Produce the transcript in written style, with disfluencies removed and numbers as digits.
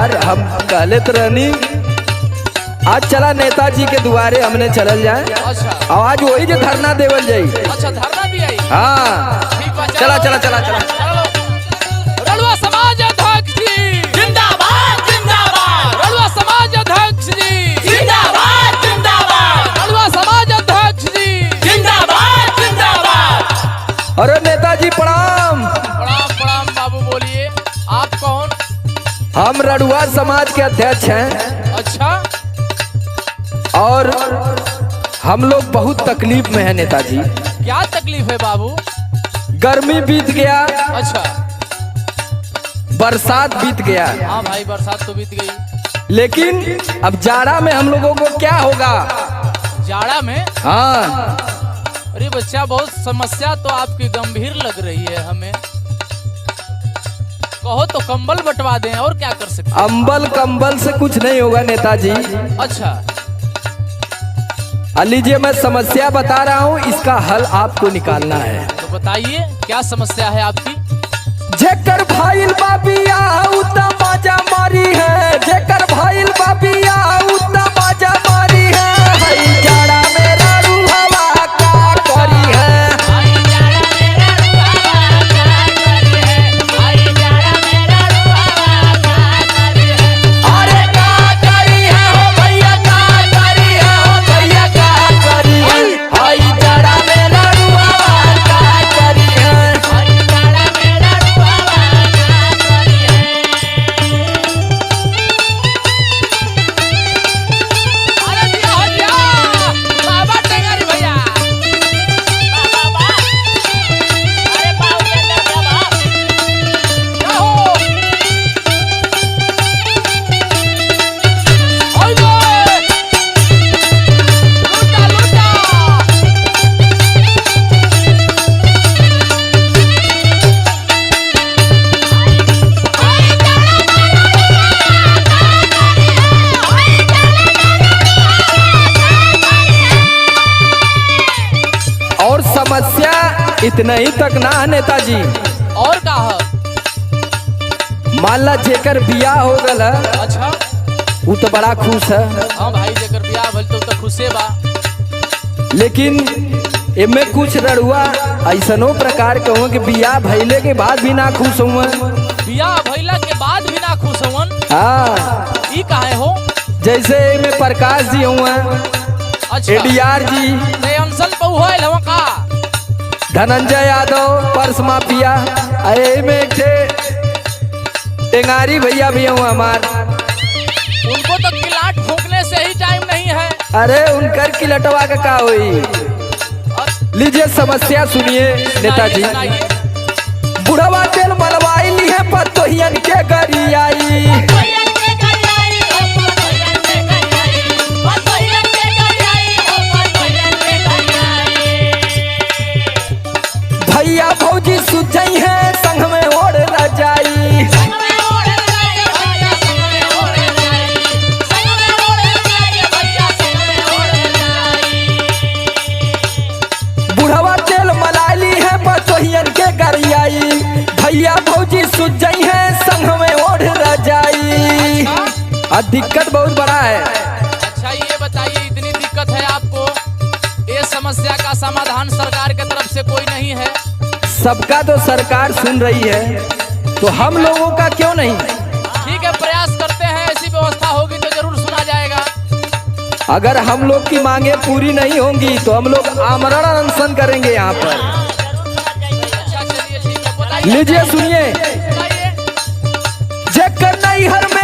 यार, हम कहले तो रहनी आज चला नेताजी के दुआरे हमने चलल जाए। अच्छा आज वही जो धरना देवल जाई। अच्छा धरना भी आई। हाँ ठीक बा, चला चला चला चला। रड़ुआ समाज अध्यक्ष जी जिंदाबाद जिंदाबाद। रड़ुआ समाज अध्यक्ष जी जिंदाबाद जिंदाबाद। रड़ुआ समाज अध्यक्ष जी जिंदाबाद जिंदाबाद। अरे नेताजी प्रणाम। प्रणाम प्रणाम बाबू, बोलिए आप कौन? हम रड़ुआ समाज के अध्यक्ष हैं अच्छा और हम लोग बहुत तकलीफ में हैं नेताजी। क्या तकलीफ है बाबू? गर्मी बीत गया, अच्छा बरसात बीत गया, हाँ भाई बरसात तो बीत गई, लेकिन अब जाड़ा में हम लोगों को क्या होगा? जाड़ा में? हाँ अरे बच्चा बहुत समस्या तो आपकी गंभीर लग रही है हमें। कहो तो कंबल बंटवा दें, और क्या कर सकते हैं? अंबल कंबल से कुछ नहीं होगा नेताजी। अच्छा लीजिए मैं समस्या बता रहा हूँ, इसका हल आपको निकालना है। तो बताइए क्या समस्या है आपकी? जेकर भाईल बाबिया उतना बाजा मारी है, जेकर भाईल बाबिया उतना बाजा मारी है, हई जाड़ा मेरा रूहवा का करी है। अरे का करी है हो भैया, का करी है हो भैया, का करी है, हई जाड़ा मेरा रूहवा का करी है। अरे दिया हो दिया बाबा टेंगारी भैया। क्या हो? ओए बे! लूटा लूटा। और समस्या इतना ही तक ना है नेताजी। और का है? मान ला जेकर बियाह हो गल है, अच्छा वो तो बड़ा खुश है, हाँ भाई जेकर बियाह भइल तो खुशे बा। लेकिन एमे कुछ रड़ुआ ऐसनो प्रकार के हुए कि बियाह भइले के बाद भी ना खुश हुए। बियाह भइला के बाद भी ना खुश होवन, हाँ ई काहे हो? जैसे एमे प्रकाश जी हुए, अच्छा एडीआर जी, ते अंसल बहु होइल हवा का? धनंजय यादव, पर्स माफिया, एमे एक ठे टेंगारी भैया भी हुए हमार। उनको तो किलाट फूकने से ही टाइम नहीं है। अरे उनकर की लटवा का हुई। और लीजिए समस्या सुनिए नेताजी। सुनाइए। बुढ़वा तेल मलवाई ली है पतोहियन के गरियाई, भैया भौजी सुजई है संग में ओढ़ रजाई। बुढ़वा तेल मलाली है पतोहियन के गरियाई, भैया भौजी सुजई है संग में ओढ़ रजाई। और दिक्कत बहुत बड़ा है। अच्छा ये बताइए, इतनी दिक्कत है आपको, ये समस्या का समाधान सरकार की तरफ से कोई नहीं है? सबका तो सरकार सुन रही है, तो हम लोगों का क्यों नहीं? ठीक है, प्रयास करते हैं, ऐसी व्यवस्था होगी तो जरूर सुना जाएगा। अगर हम लोग की मांगे पूरी नहीं होंगी तो हम लोग आमरण अनशन करेंगे यहाँ पर। अच्छा चलिए ठीक है, बताइए। लीजिए सुनिए। बताइए। जेकर नैहर में